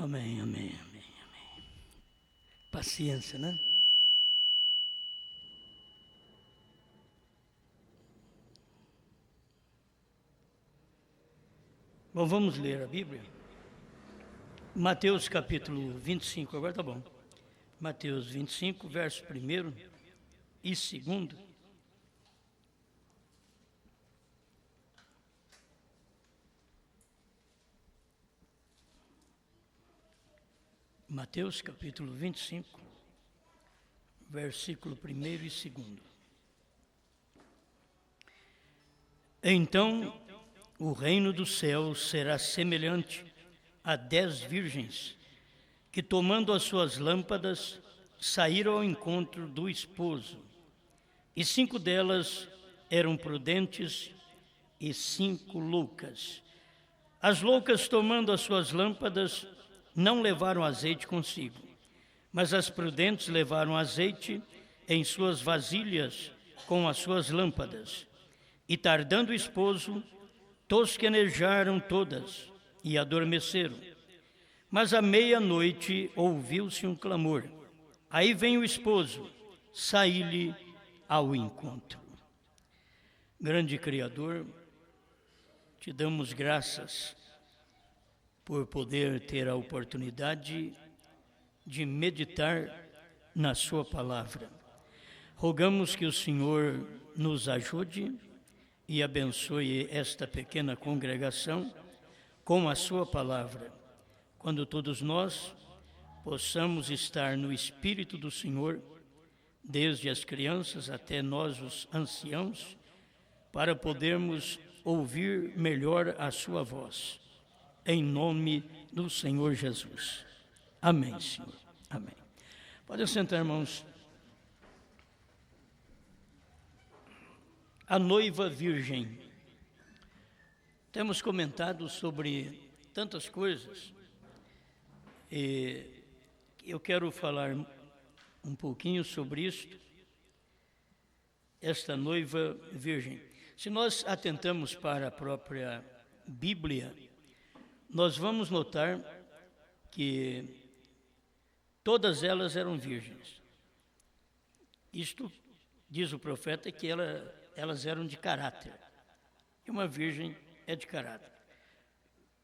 Amém, amém, amém, amém. Paciência, né? Bom, vamos ler a Bíblia. Mateus capítulo 25, agora tá bom. Mateus 25, verso 1 e 2. Mateus capítulo 25, versículo 1 e 2. Então, o reino dos céus será semelhante a 10 virgens, que tomando as suas lâmpadas, saíram ao encontro do esposo. E 5 delas eram prudentes e 5 loucas. As loucas, tomando as suas lâmpadas, não levaram azeite consigo, mas as prudentes levaram azeite em suas vasilhas com as suas lâmpadas. E tardando o esposo, tosquenejaram todas e adormeceram. Mas à meia-noite ouviu-se um clamor. Aí vem o esposo, saí-lhe ao encontro. Grande Criador, te damos graças por poder ter a oportunidade de meditar na sua palavra. Rogamos que o Senhor nos ajude e abençoe esta pequena congregação com a sua palavra, quando todos nós possamos estar no Espírito do Senhor, desde as crianças até nós os anciãos, para podermos ouvir melhor a sua voz. Em nome do Senhor Jesus. Amém, Senhor. Amém. Podem sentar, irmãos. A noiva virgem. Temos comentado sobre tantas coisas e eu quero falar um pouquinho sobre isto, esta noiva virgem. Se nós atentamos para a própria Bíblia, nós vamos notar que todas elas eram virgens. Isto, diz o profeta, que elas eram de caráter. E uma virgem é de caráter.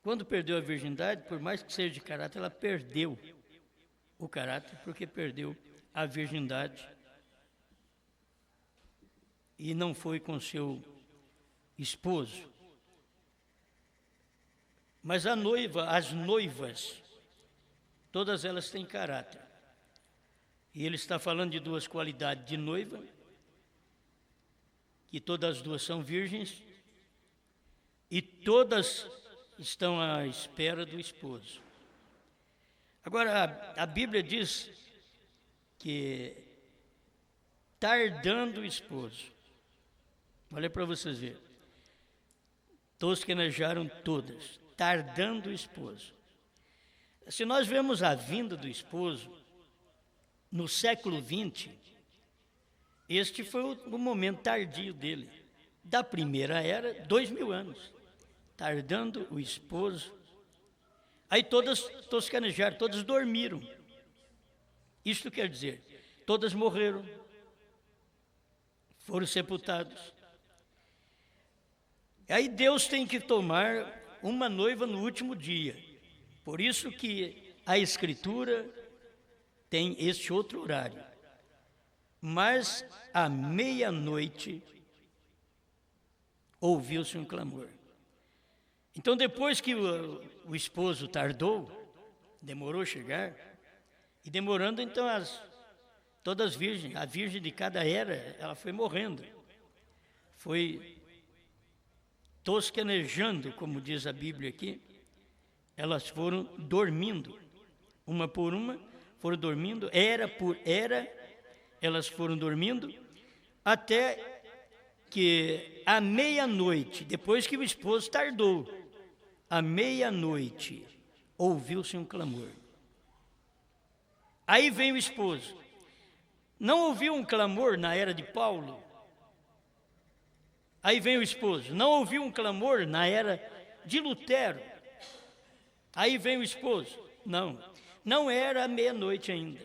Quando perdeu a virgindade, por mais que seja de caráter, ela perdeu o caráter, porque perdeu a virgindade e não foi com seu esposo. Mas a noiva, as noivas, todas elas têm caráter. E ele está falando de duas qualidades de noiva, que todas as duas são virgens, e todas estão à espera do esposo. Agora, a Bíblia diz que tardando o esposo, olha para vocês verem, tosquenejaram todas, tardando o esposo. Se nós vemos a vinda do esposo no século XX, este foi o momento tardio dele. Da primeira era, 2000 anos, tardando o esposo. Aí todas tosquenejaram, todas dormiram. Isto quer dizer, todas morreram, foram sepultados. Aí Deus tem que tomar uma noiva no último dia. Por isso que a Escritura tem este outro horário. Mas à meia-noite ouviu-se um clamor. Então, depois que o esposo tardou, demorou a chegar, e demorando, então, todas virgens, a virgem de cada era, ela foi morrendo. Foi tosquenejando, como diz a Bíblia aqui, elas foram dormindo, uma por uma, foram dormindo, era por era, elas foram dormindo, até que à meia-noite, depois que o esposo tardou, à meia-noite, ouviu-se um clamor. Aí vem o esposo. Não ouviu um clamor na era de Paulo? Aí vem o esposo. Não ouviu um clamor na era de Lutero? Aí vem o esposo. Não era meia-noite ainda.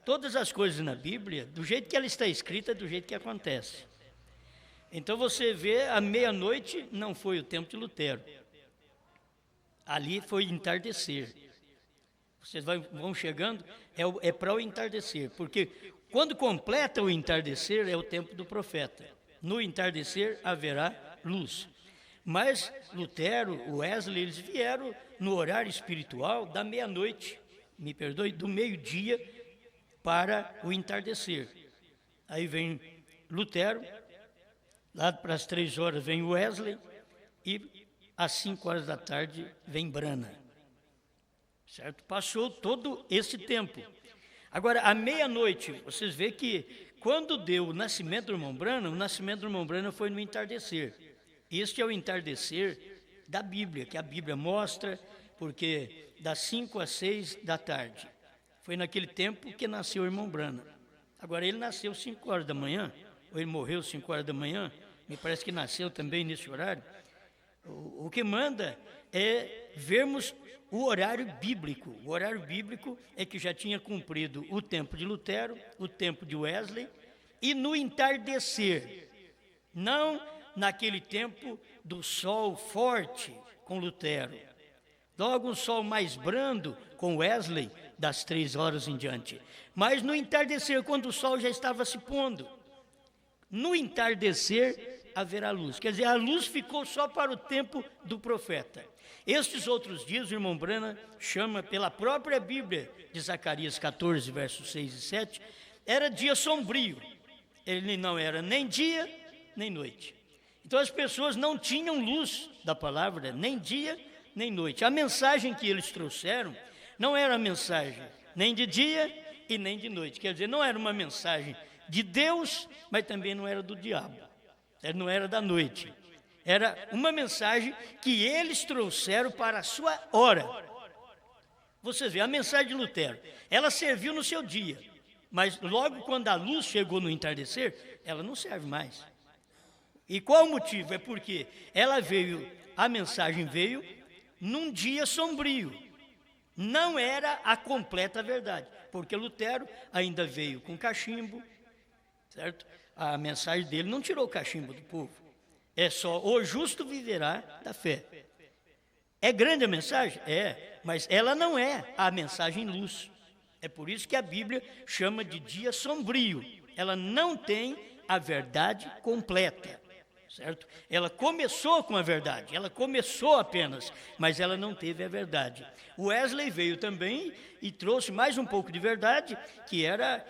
Todas as coisas na Bíblia, do jeito que ela está escrita, é do jeito que acontece. Então você vê, a meia-noite não foi o tempo de Lutero. Ali foi entardecer. Vocês vão chegando, é para o entardecer, porque quando completa o entardecer é o tempo do profeta. No entardecer haverá luz. Mas Lutero, Wesley, eles vieram no horário espiritual da meia-noite, me perdoe, do meio-dia para o entardecer. Aí vem Lutero, lá para as 3 horas vem Wesley e às 5 horas da tarde vem Branham. Certo? Passou todo esse tempo. Agora, à meia-noite, vocês veem que quando deu o nascimento do irmão Branham, o nascimento do irmão Branham foi no entardecer. Este é o entardecer da Bíblia, que a Bíblia mostra, porque das 5 às 6 da tarde. Foi naquele tempo que nasceu o irmão Branham. Agora, ele nasceu 5 horas da manhã, ou ele morreu 5 horas da manhã, me parece que nasceu também nesse horário. O que manda é vermos o horário bíblico. O horário bíblico é que já tinha cumprido o tempo de Lutero, o tempo de Wesley, e no entardecer, não naquele tempo do sol forte com Lutero, logo um sol mais brando com Wesley, das 3 horas em diante, mas no entardecer, quando o sol já estava se pondo, no entardecer haverá luz. Quer dizer, a luz ficou só para o tempo do profeta. Estes outros dias, o irmão Branham chama pela própria Bíblia de Zacarias 14, versos 6 e 7, era dia sombrio. Ele não era nem dia, nem noite. Então as pessoas não tinham luz da palavra, nem dia, nem noite. A mensagem que eles trouxeram não era a mensagem nem de dia e nem de noite. Quer dizer, não era uma mensagem de Deus, mas também não era do diabo. Não era da noite. Era uma mensagem que eles trouxeram para a sua hora. Vocês veem, a mensagem de Lutero, ela serviu no seu dia, mas logo quando a luz chegou no entardecer, ela não serve mais. E qual o motivo? É porque a mensagem veio num dia sombrio. Não era a completa verdade, porque Lutero ainda veio com cachimbo, certo? A mensagem dele não tirou o cachimbo do povo. É só o justo viverá da fé. É grande a mensagem? É, mas ela não é a mensagem luz. É por isso que a Bíblia chama de dia sombrio. Ela não tem a verdade completa, certo? Ela começou com a verdade, ela começou apenas, mas ela não teve a verdade. O Wesley veio também e trouxe mais um pouco de verdade, que era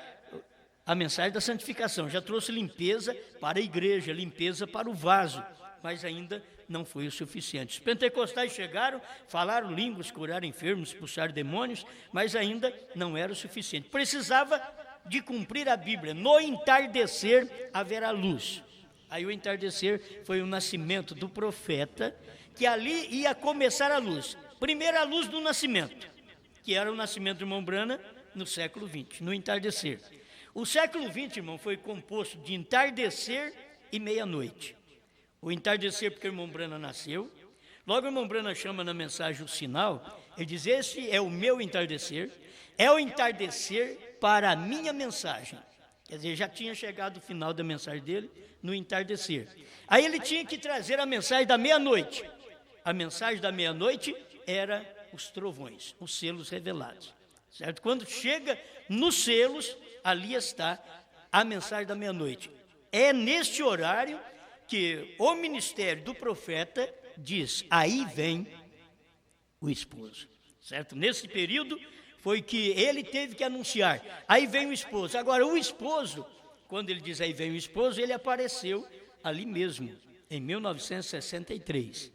a mensagem da santificação. Já trouxe limpeza para a igreja, limpeza para o vaso, mas ainda não foi o suficiente. Os pentecostais chegaram, falaram línguas, curaram enfermos, expulsaram demônios, mas ainda não era o suficiente. Precisava de cumprir a Bíblia. No entardecer haverá luz. Aí o entardecer foi o nascimento do profeta, que ali ia começar a luz. Primeiro a luz do nascimento, que era o nascimento do irmão Branham no século XX, no entardecer. O século XX, irmão, foi composto de entardecer e meia-noite. O entardecer porque o irmão Branham nasceu. Logo o irmão Branham chama na mensagem o sinal. Ele diz, esse é o meu entardecer. É o entardecer para a minha mensagem. Quer dizer, já tinha chegado o final da mensagem dele no entardecer. Aí ele tinha que trazer a mensagem da meia-noite. A mensagem da meia-noite era os trovões, os selos revelados. Certo? Quando chega nos selos, ali está a mensagem da meia-noite. É neste horário que o ministério do profeta diz, aí vem o esposo. Certo? Nesse período foi que ele teve que anunciar, aí vem o esposo. Agora, o esposo, quando ele diz aí vem o esposo, ele apareceu ali mesmo, em 1963.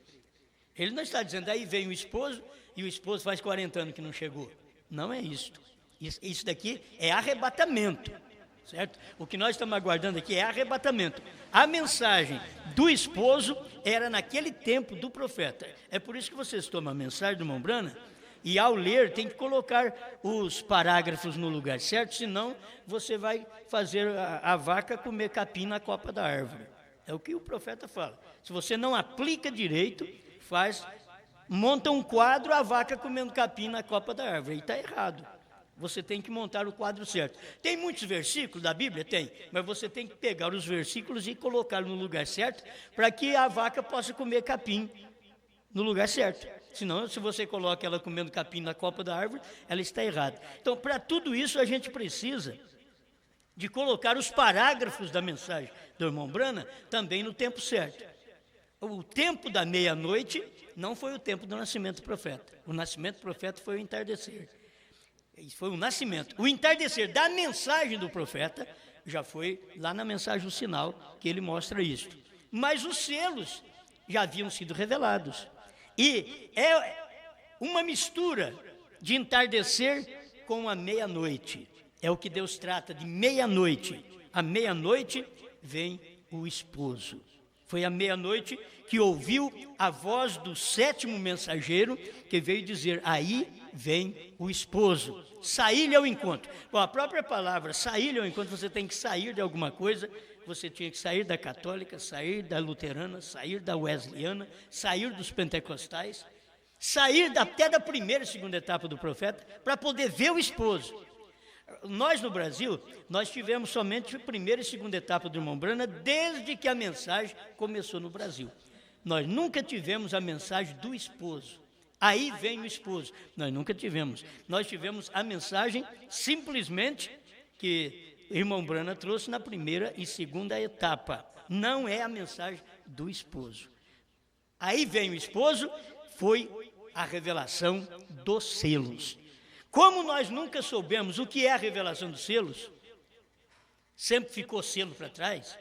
Ele não está dizendo, aí vem o esposo, e o esposo faz 40 anos que não chegou. Não é isto. Isso daqui é arrebatamento, certo? O que nós estamos aguardando aqui é arrebatamento. A mensagem do esposo era naquele tempo do profeta. É por isso que vocês tomam a mensagem do irmão Branham, e ao ler tem que colocar os parágrafos no lugar certo, senão você vai fazer a vaca comer capim na copa da árvore. É o que o profeta fala. Se você não aplica direito, faz monta um quadro, a vaca comendo capim na copa da árvore. Aí está errado. Você tem que montar o quadro certo. Tem muitos versículos da Bíblia? Tem. Mas você tem que pegar os versículos e colocar no lugar certo, para que a vaca possa comer capim no lugar certo. Senão, se você coloca ela comendo capim na copa da árvore, ela está errada. Então, para tudo isso, a gente precisa de colocar os parágrafos da mensagem do irmão Brana também no tempo certo. O tempo da meia-noite não foi o tempo do nascimento do profeta. O nascimento do profeta foi o entardecer. Isso foi o nascimento. O entardecer da mensagem do profeta já foi lá na mensagem do sinal, que ele mostra isso. Mas os selos já haviam sido revelados. E é uma mistura de entardecer com a meia-noite. É o que Deus trata de meia-noite. À meia-noite vem o esposo. Foi à meia-noite que ouviu a voz do sétimo mensageiro, que veio dizer: aí vem o esposo. Sair-lhe ao encontro. Bom, a própria palavra sair-lhe ao encontro, você tem que sair de alguma coisa. Você tinha que sair da católica, sair da luterana, sair da wesleyana, sair dos pentecostais, sair até da primeira e segunda etapa do profeta, para poder ver o esposo. Nós, no Brasil, nós tivemos somente a primeira e segunda etapa do irmão Brana desde que a mensagem começou no Brasil. Nós nunca tivemos a mensagem do esposo. Aí vem o esposo. Nós nunca tivemos. Nós tivemos a mensagem simplesmente que o irmão Brana trouxe na primeira e segunda etapa. Não é a mensagem do esposo. Aí vem o esposo, foi a revelação dos selos. Como nós nunca soubemos o que é a revelação dos selos, sempre ficou selo para trás.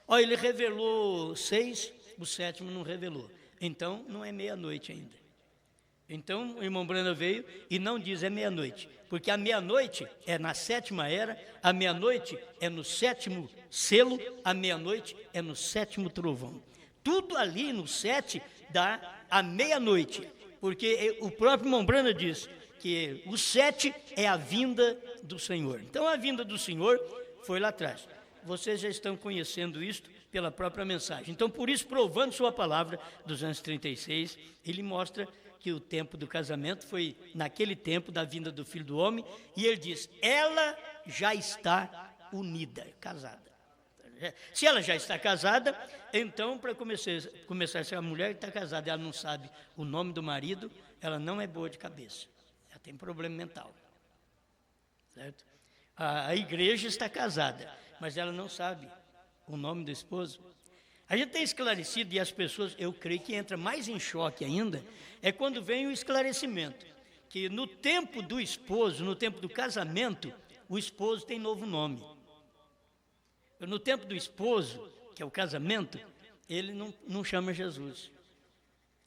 Olha, ele revelou 6, o sétimo não revelou. Então, não é meia-noite ainda. Então, o irmão Brana veio e não diz é meia-noite, porque a meia-noite é na sétima era, a meia-noite é no sétimo selo, a meia-noite é no sétimo trovão. Tudo ali no 7 dá a meia-noite, porque o próprio irmão Brana diz que o 7 é a vinda do Senhor. Então, a vinda do Senhor foi lá atrás. Vocês já estão conhecendo isto pela própria mensagem. Então, por isso, provando sua palavra, 236, ele mostra que o tempo do casamento foi naquele tempo da vinda do Filho do Homem, e ele diz, ela já está unida, casada. Se ela já está casada, então, para começar a ser a mulher que está casada, ela não sabe o nome do marido, ela não é boa de cabeça, ela tem problema mental, certo? A igreja está casada, mas ela não sabe o nome do esposo. A gente tem esclarecido, e as pessoas, eu creio que entra mais em choque ainda, é quando vem o esclarecimento, que no tempo do esposo, no tempo do casamento, o esposo tem novo nome. No tempo do esposo, que é o casamento, ele não chama Jesus,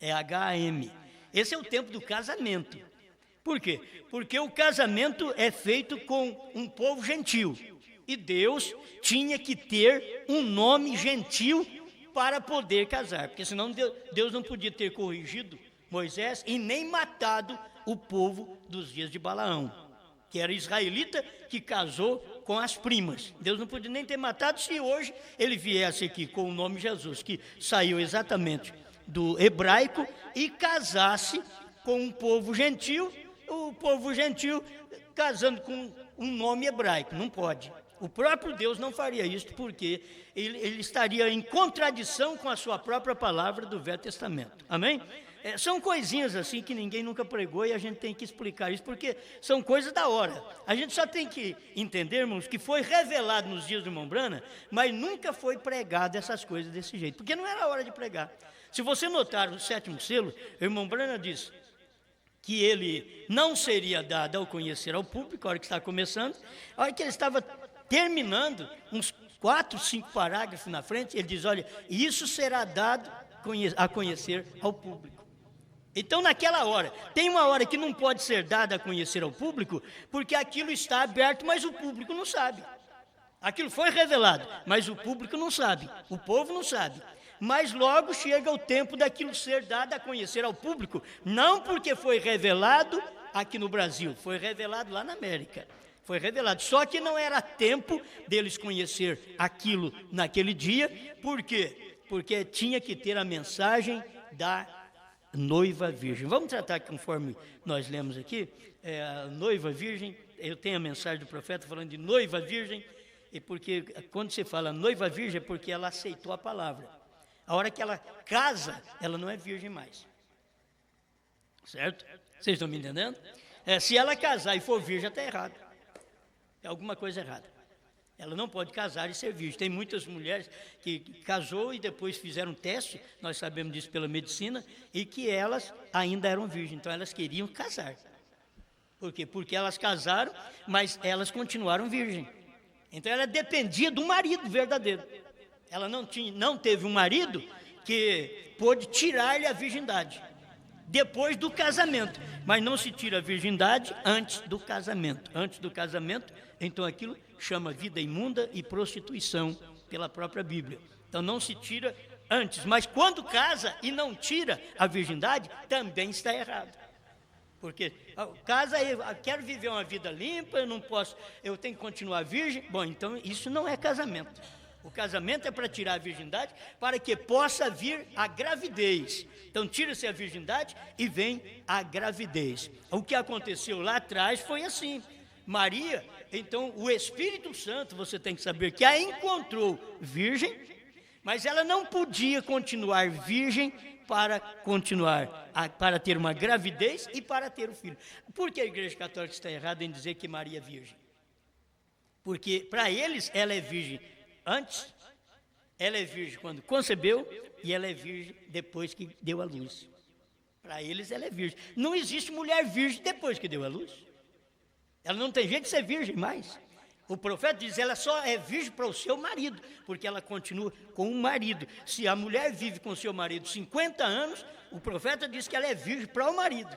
é HM. Esse é o tempo do casamento. Por quê? Porque o casamento é feito com um povo gentil, e Deus tinha que ter um nome gentil para poder casar, porque senão Deus não podia ter corrigido Moisés e nem matado o povo dos dias de Balaão, que era israelita que casou com as primas. Deus não podia nem ter matado se hoje ele viesse aqui com o nome Jesus, que saiu exatamente do hebraico, e casasse com um povo gentil, o povo gentil casando com um nome hebraico. Não pode. O próprio Deus não faria isso, porque ele estaria em contradição com a sua própria palavra do Velho Testamento. Amém? São coisinhas assim que ninguém nunca pregou, e a gente tem que explicar isso, porque são coisas da hora. A gente só tem que entender, irmãos, que foi revelado nos dias do irmão Brana, mas nunca foi pregado essas coisas desse jeito, porque não era a hora de pregar. Se você notar o sétimo selo, o irmão Brana diz que ele não seria dado ao conhecer ao público, a hora que está começando, a hora que ele estava terminando, uns 4, 5 parágrafos na frente, ele diz, olha, isso será dado a conhecer ao público. Então, naquela hora, tem uma hora que não pode ser dada a conhecer ao público, porque aquilo está aberto, mas o público não sabe. Aquilo foi revelado, mas o público não sabe, o povo não sabe. Mas logo chega o tempo daquilo ser dado a conhecer ao público, não porque foi revelado aqui no Brasil, foi revelado lá na América. Foi revelado, só que não era tempo deles conhecer aquilo naquele dia. Por quê? Porque tinha que ter a mensagem da noiva virgem. Vamos tratar conforme nós lemos aqui, a noiva virgem. Eu tenho a mensagem do profeta falando de noiva virgem, e porque quando se fala noiva virgem é porque ela aceitou a palavra. A hora que ela casa, ela não é virgem mais. Certo? Vocês estão me entendendo? Se ela casar e for virgem, já está errado. É alguma coisa errada. Ela não pode casar e ser virgem. Tem muitas mulheres que casou e depois fizeram teste, nós sabemos disso pela medicina, e que elas ainda eram virgens, então elas queriam casar. Por quê? Porque elas casaram, mas elas continuaram virgens. Então ela dependia do marido verdadeiro. Ela não teve um marido que pôde tirar-lhe a virgindade depois do casamento, mas não se tira a virgindade antes do casamento. Antes do casamento, então aquilo chama vida imunda e prostituição pela própria Bíblia. Então não se tira antes, mas quando casa e não tira a virgindade, também está errado. Porque casa, eu quero viver uma vida limpa, eu tenho que continuar virgem. Bom, então isso não é casamento. O casamento é para tirar a virgindade, para que possa vir a gravidez. Então tira-se a virgindade e vem a gravidez. O que aconteceu lá atrás foi assim. Maria, então o Espírito Santo, você tem que saber que a encontrou virgem, mas ela não podia continuar virgem para ter uma gravidez e para ter o filho. Por que a Igreja Católica está errada em dizer que Maria é virgem? Porque para eles ela é virgem antes, ela é virgem quando concebeu e ela é virgem depois que deu à luz. Para eles ela é virgem. Não existe mulher virgem depois que deu à luz. Ela não tem jeito de ser virgem mais. O profeta diz, ela só é virgem para o seu marido, porque ela continua com o marido. Se a mulher vive com o seu marido 50 anos, o profeta diz que ela é virgem para o marido,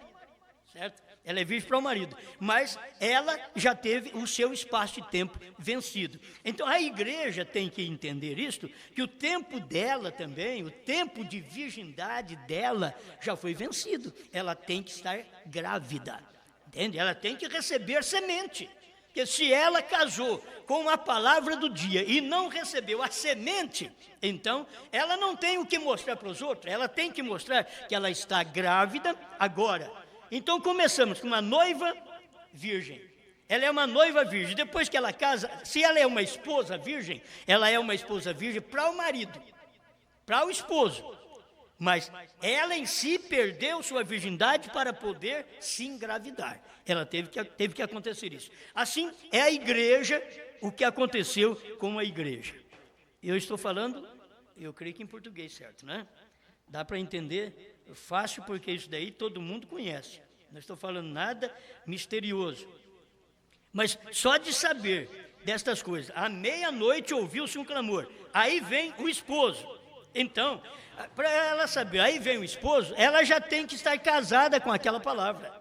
certo? Ela é virgem para o marido, mas ela já teve o seu espaço de tempo vencido. Então a igreja tem que entender isto, que o tempo dela também, o tempo de virgindade dela já foi vencido. Ela tem que estar grávida, entende? Ela tem que receber semente. Porque se ela casou com a palavra do dia e não recebeu a semente, então ela não tem o que mostrar para os outros, ela tem que mostrar que ela está grávida agora. Então começamos com uma noiva virgem. Ela é uma noiva virgem. Depois que ela casa, se ela é uma esposa virgem, ela é uma esposa virgem para o marido, para o esposo. Mas ela em si perdeu sua virgindade para poder se engravidar. Ela teve que acontecer isso. Assim é a igreja, o que aconteceu com a igreja. Eu estou falando, eu creio que em português, certo, né? Dá para entender fácil, porque isso daí todo mundo conhece. Não estou falando nada misterioso. Mas só de saber destas coisas, à meia-noite ouviu-se um clamor. Aí vem o esposo. Então, para ela saber, aí vem o esposo, ela já tem que estar casada com aquela palavra.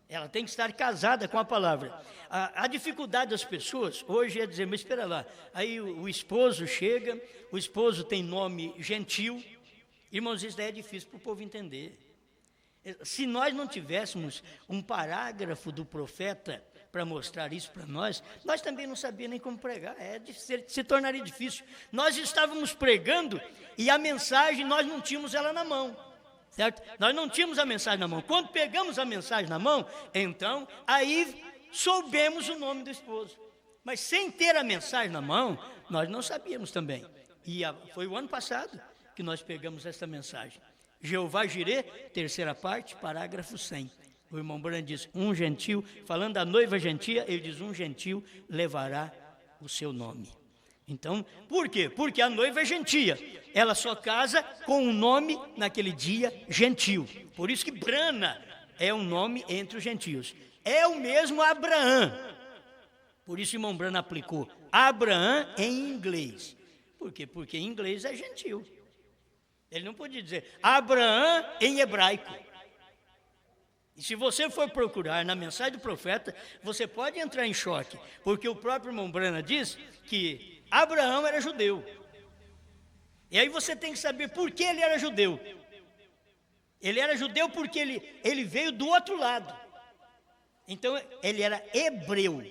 Ela tem que estar casada com a palavra. A dificuldade das pessoas hoje é dizer, mas espera lá, aí o esposo chega, o esposo tem nome gentil. Irmãos, isso daí é difícil para o povo entender. Se nós não tivéssemos um parágrafo do profeta para mostrar isso para nós também não sabíamos nem como pregar, se tornaria difícil. Nós estávamos pregando e a mensagem, nós não tínhamos ela na mão, certo? Nós não tínhamos a mensagem na mão. Quando pegamos a mensagem na mão, então, aí soubemos o nome do esposo. Mas sem ter a mensagem na mão, nós não sabíamos também. E foi o ano passado que nós pegamos essa mensagem. Jeová Jirê, terceira parte, parágrafo 100. O irmão Branham diz, um gentil, falando da noiva gentia, ele diz, um gentil levará o seu nome. Então, por quê? Porque a noiva é gentia. Ela só casa com um nome naquele dia gentil. Por isso que Brana é um nome entre os gentios. É o mesmo Abraão. Por isso o irmão Branham aplicou Abraão em inglês. Por quê? Porque em inglês é gentil. Ele não podia dizer Abraão em hebraico. E se você for procurar na mensagem do profeta, você pode entrar em choque, porque o próprio irmão Branham diz que Abraão era judeu. E aí você tem que saber por que ele era judeu. Ele era judeu porque ele veio do outro lado. Então ele era hebreu.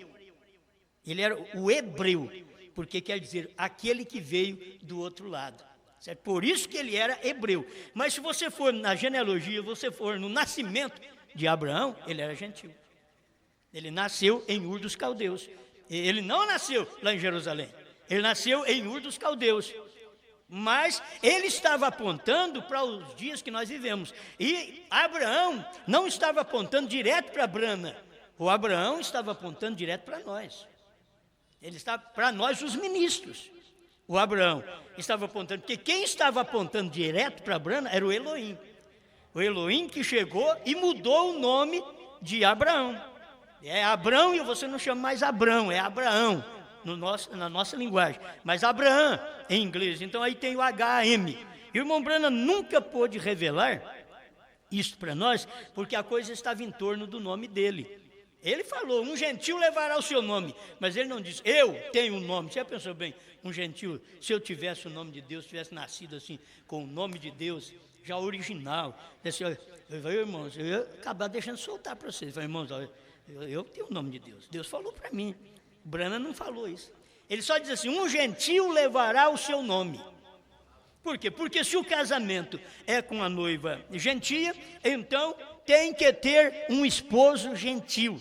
Ele era o hebreu, porque quer dizer aquele que veio do outro lado. Certo? Por isso que ele era hebreu. Mas se você for na genealogia, você for no nascimento de Abraão, ele era gentil. Ele nasceu em Ur dos Caldeus. Ele não nasceu lá em Jerusalém. Ele nasceu em Ur dos Caldeus. Mas ele estava apontando para os dias que nós vivemos. E Abraão não estava apontando direto para Brana. O Abraão estava apontando direto para nós. Ele estava para nós, os ministros. O Abraão estava apontando, porque quem estava apontando direto para Brana era o Elohim. O Elohim que chegou e mudou o nome de Abraão. É Abrão e você não chama mais Abrão, é Abraão. Na nossa linguagem, mas Abraão em inglês, então aí tem o HM. E o irmão Branham nunca pôde revelar isso para nós, porque a coisa estava em torno do nome dele. Ele falou, um gentil levará o seu nome, mas ele não disse, eu tenho um nome. Você já pensou bem, um gentil, se eu tivesse o nome de Deus, tivesse nascido assim, com o nome de Deus, já original, disse, irmãos, eu ia acabar deixando soltar para vocês. Eu falei, irmãos, eu tenho o nome de Deus, Deus falou para mim. Branham não falou isso. Ele só diz assim, um gentil levará o seu nome. Por quê? Porque se o casamento é com a noiva gentia, então tem que ter um esposo gentil.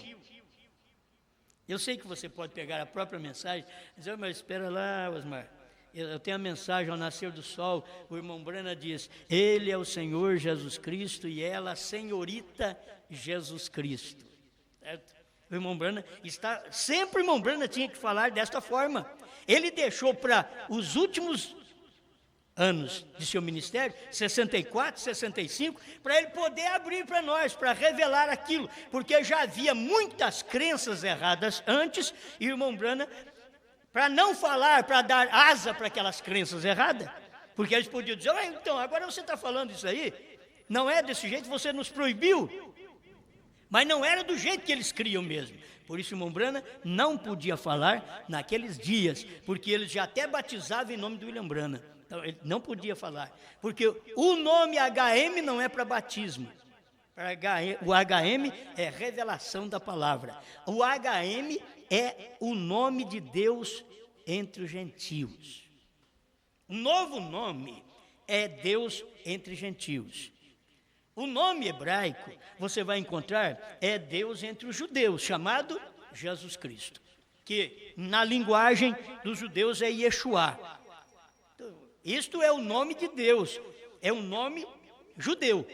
Eu sei que você pode pegar a própria mensagem e dizer, mas espera lá, Osmar. Eu tenho a mensagem ao nascer do sol, o irmão Branham diz, ele é o Senhor Jesus Cristo e ela a senhorita Jesus Cristo. Certo? O irmão Branham sempre o irmão Branham tinha que falar desta forma. Ele deixou para os últimos anos de seu ministério, 64, 65, para ele poder abrir para nós, para revelar aquilo, porque já havia muitas crenças erradas antes, e o irmão Branham, para não falar, para dar asa para aquelas crenças erradas, porque eles podiam dizer, então, agora você está falando isso aí, não é desse jeito, você nos proibiu. Mas não era do jeito que eles criam mesmo. Por isso o irmão Branham não podia falar naqueles dias, porque eles já até batizavam em nome do William Branham. Então ele não podia falar, porque o nome HM não é para batismo. O HM é revelação da palavra. O HM é o nome de Deus entre os gentios. O novo nome é Deus entre gentios. O nome hebraico, você vai encontrar, é Deus entre os judeus, chamado Jesus Cristo, que na linguagem dos judeus é Yeshua. Isto é o nome de Deus, é um nome judeu.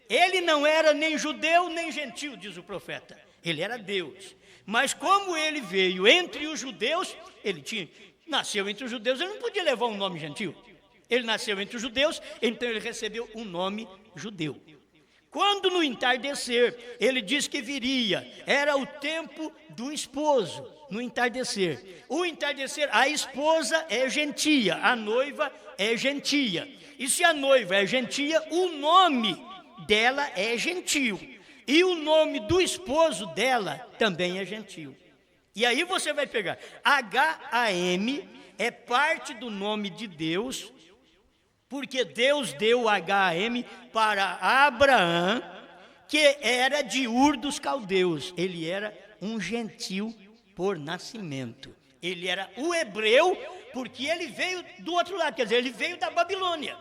Ele não era nem judeu nem gentil, diz o profeta, ele era Deus. Mas como ele veio entre os judeus, nasceu entre os judeus, ele não podia levar um nome gentil. Ele nasceu entre os judeus, então ele recebeu um nome judeu. Quando no entardecer, ele diz que viria, era o tempo do esposo, no entardecer. O entardecer, a esposa é gentia, a noiva é gentia. E se a noiva é gentia, o nome dela é gentil. E o nome do esposo dela também é gentil. E aí você vai pegar, HAM é parte do nome de Deus, porque Deus deu HM para Abraão, que era de Ur dos Caldeus. Ele era um gentil por nascimento. Ele era o hebreu, porque ele veio do outro lado, quer dizer, ele veio da Babilônia.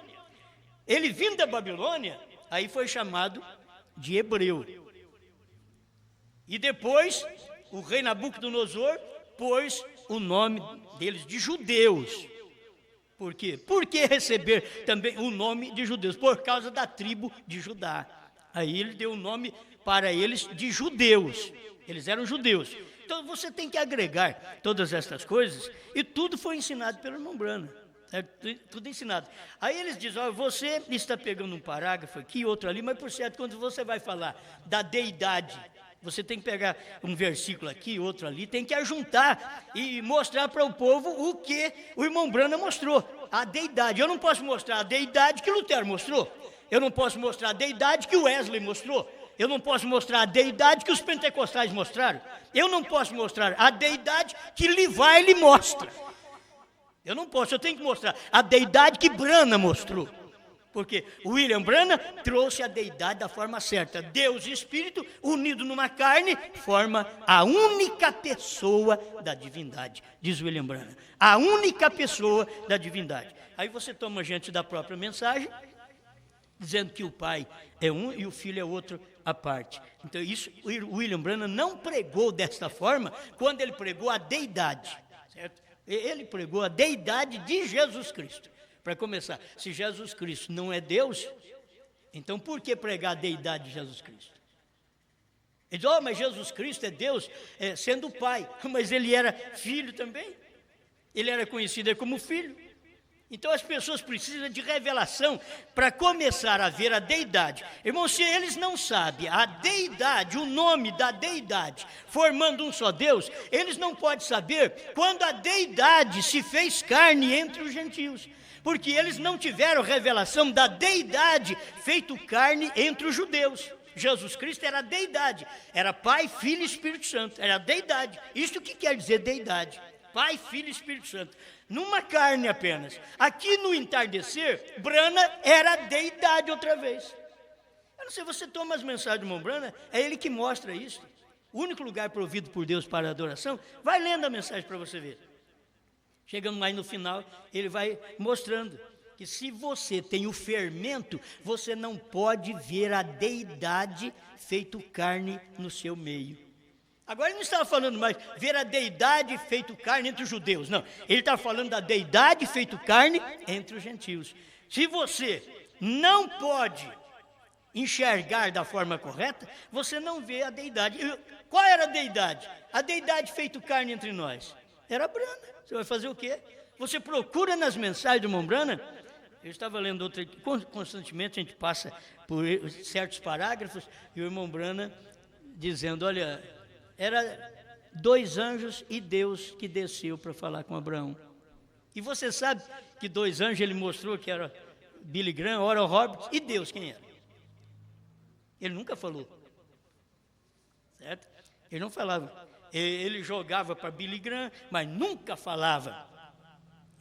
Ele vindo da Babilônia, aí foi chamado de hebreu. E depois, o rei Nabucodonosor pôs o nome deles de judeus. Por quê? Por que receber também o nome de judeus? Por causa da tribo de Judá. Aí ele deu o nome para eles de judeus. Eles eram judeus. Então você tem que agregar todas essas coisas, e tudo foi ensinado pelo irmão Branham. Tudo ensinado. Aí eles dizem, você está pegando um parágrafo aqui, outro ali, mas por certo, quando você vai falar da deidade, você tem que pegar um versículo aqui, outro ali, tem que ajuntar e mostrar para o povo o que o irmão Branham mostrou, a deidade. Eu não posso mostrar a deidade que Lutero mostrou, eu não posso mostrar a deidade que Wesley mostrou, eu não posso mostrar a deidade que os pentecostais mostraram, eu não posso mostrar a deidade que Livy mostra. Eu não posso, eu tenho que mostrar a deidade que Branham mostrou. Porque William Branham trouxe a deidade da forma certa. Deus e Espírito, unido numa carne, forma a única pessoa da divindade, diz William Branham. A única pessoa da divindade. Aí você toma gente da própria mensagem, dizendo que o Pai é um e o Filho é outro à parte. Então, isso William Branham não pregou desta forma quando ele pregou a deidade, certo? Ele pregou a deidade de Jesus Cristo. Para começar, se Jesus Cristo não é Deus, então por que pregar a deidade de Jesus Cristo? Ele diz, mas Jesus Cristo é Deus, sendo o Pai, mas ele era filho também, ele era conhecido como filho. Então as pessoas precisam de revelação para começar a ver a deidade. Irmão, se eles não sabem a deidade, o nome da deidade, formando um só Deus, eles não podem saber quando a deidade se fez carne entre os gentios. Porque eles não tiveram revelação da deidade feito carne entre os judeus. Jesus Cristo era a deidade, era Pai, Filho e Espírito Santo, era a deidade. Isso que quer dizer deidade, Pai, Filho e Espírito Santo, numa carne apenas. Aqui no entardecer, Branham era a deidade outra vez. Eu não sei, você toma as mensagens do irmão Branham, é ele que mostra isso. O único lugar provido por Deus para a adoração, vai lendo a mensagem para você ver. Chegando mais no final, ele vai mostrando que se você tem o fermento, você não pode ver a deidade feito carne no seu meio. Agora ele não estava falando mais ver a deidade feito carne entre os judeus, não. Ele está falando da deidade feito carne entre os gentios. Se você não pode enxergar da forma correta, você não vê a deidade. Qual era a deidade? A deidade feito carne entre nós. Era Branham. Você vai fazer o quê? Você procura nas mensagens do irmão Branham. Eu estava lendo outra, constantemente a gente passa por certos parágrafos, e o irmão Branham dizendo, olha, era 2 anjos e Deus que desceu para falar com Abraão. E você sabe que 2 anjos ele mostrou que era Billy Graham, Oral Roberts, e Deus quem era? Ele nunca falou. Certo? Ele não falava. Ele jogava para Billy Graham, mas nunca falava.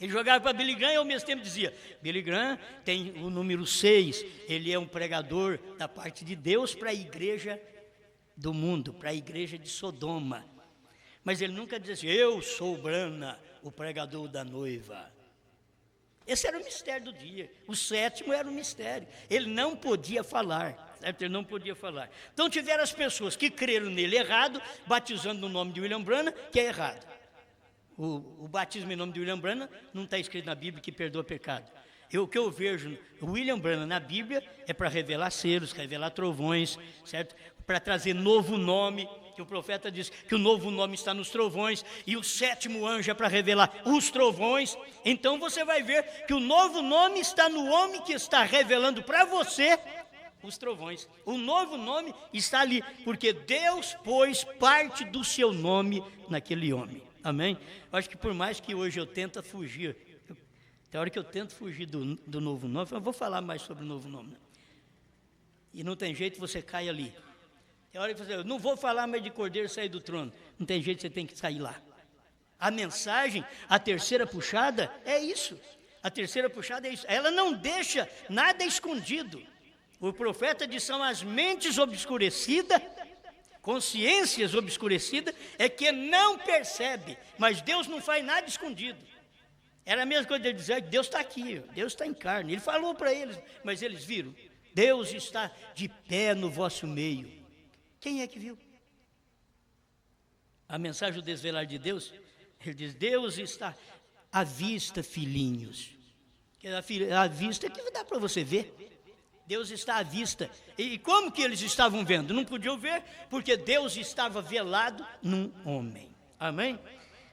Ele jogava para Billy Graham e ao mesmo tempo dizia, Billy Graham tem o número 6, ele é um pregador da parte de Deus para a igreja do mundo, para a igreja de Sodoma. Mas ele nunca dizia, eu sou Branham, o pregador da noiva. Esse era o mistério do dia. O 7º era o mistério. Ele não podia falar. Certo? Ele não podia falar. Então tiveram as pessoas que creram nele errado, batizando no nome de William Branham, que é errado. O batismo em nome de William Branham não está escrito na Bíblia que perdoa pecado. O que eu vejo William Branham na Bíblia é para revelar selos, revelar trovões, certo? Para trazer novo nome, que o profeta diz que o novo nome está nos trovões, e o 7º anjo é para revelar os trovões. Então você vai ver que o novo nome está no homem que está revelando para você os trovões. O novo nome está ali, porque Deus pôs parte do seu nome naquele homem. Amém? Eu acho que por mais que hoje eu tento fugir, tem hora que eu tento fugir do novo nome, eu vou falar mais sobre o novo nome. E não tem jeito, você cai ali. Tem hora que você, eu não vou falar mais de Cordeiro sair do trono. Não tem jeito, você tem que sair lá. A mensagem, a terceira puxada, é isso. A terceira puxada é isso. Ela não deixa nada escondido. O profeta diz, são as mentes obscurecidas, consciências obscurecidas, é que não percebe, mas Deus não faz nada escondido. Era a mesma coisa de dizer, Deus está aqui, Deus está em carne. Ele falou para eles, mas eles viram, Deus está de pé no vosso meio. Quem é que viu? A mensagem do desvelar de Deus, ele diz, Deus está à vista, filhinhos. À vista que dá para você ver. Deus está à vista. E como que eles estavam vendo? Não podiam ver, porque Deus estava velado num homem. Amém?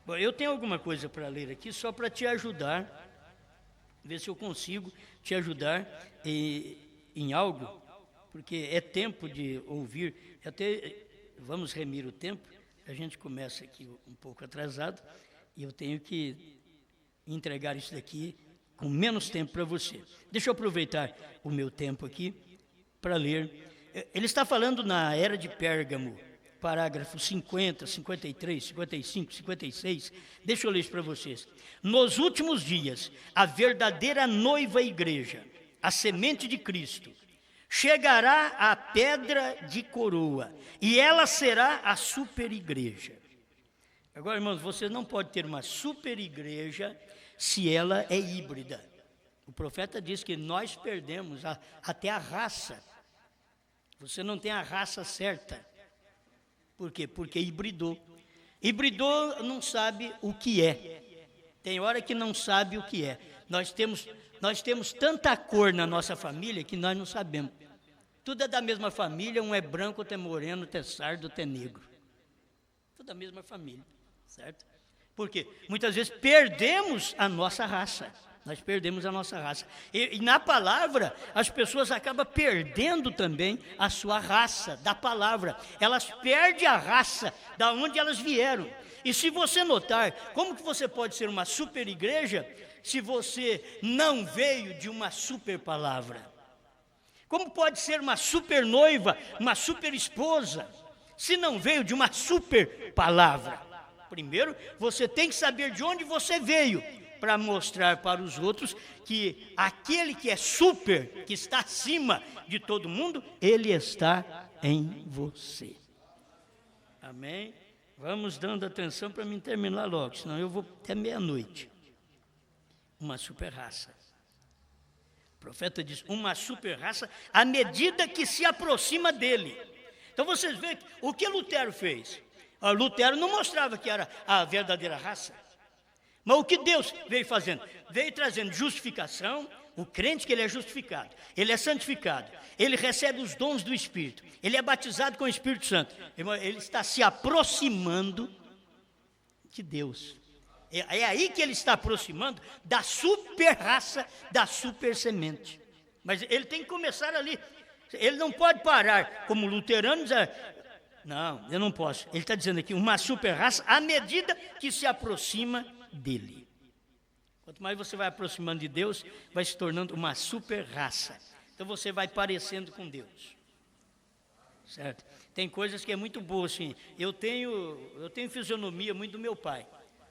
Bom, eu tenho alguma coisa para ler aqui, só para te ajudar, ver se eu consigo te ajudar em algo, porque é tempo de ouvir. Até vamos remir o tempo, a gente começa aqui um pouco atrasado, e eu tenho que entregar isso daqui com menos tempo para você. Deixa eu aproveitar o meu tempo aqui para ler. Ele está falando na era de Pérgamo, parágrafos 50, 53, 55, 56. Deixa eu ler isso para vocês. Nos últimos dias, a verdadeira noiva igreja, a semente de Cristo, chegará à pedra de coroa, e ela será a superigreja. Agora, irmãos, você não pode ter uma superigreja se ela é híbrida. O profeta diz que nós perdemos até a raça. Você não tem a raça certa. Por quê? Porque hibridou. Hibridou não sabe o que é. Tem hora que não sabe o que é. Nós temos tanta cor na nossa família que nós não sabemos. Tudo é da mesma família, um é branco, outro é moreno, outro é sardo, outro é negro. Tudo da mesma família, certo? Por quê? Muitas vezes perdemos a nossa raça. Nós perdemos a nossa raça. E na palavra, as pessoas acabam perdendo também a sua raça da palavra. Elas perdem a raça da onde elas vieram. E se você notar, como que você pode ser uma super igreja se você não veio de uma super palavra? Como pode ser uma super noiva, uma super esposa, se não veio de uma super palavra? Primeiro, você tem que saber de onde você veio, para mostrar para os outros que aquele que é super, que está acima de todo mundo, ele está em você. Amém? Vamos dando atenção para mim terminar logo, senão eu vou até meia-noite. Uma super raça. O profeta diz, uma super raça, à medida que se aproxima dele. Então vocês veem o que Lutero fez. Lutero não mostrava que era a verdadeira raça. Mas o que Deus veio fazendo? Veio trazendo justificação, o crente que ele é justificado, ele é santificado, ele recebe os dons do Espírito, ele é batizado com o Espírito Santo. Ele está se aproximando de Deus. É aí que ele está aproximando da super raça, da super semente. Mas ele tem que começar ali. Ele não pode parar como luterano e dizer, não, eu não posso. Ele está dizendo aqui, uma super raça, à medida que se aproxima dele. Quanto mais você vai aproximando de Deus, vai se tornando uma super raça. Então você vai parecendo com Deus. Certo? Tem coisas que é muito boa, assim. Eu tenho fisionomia muito do meu pai.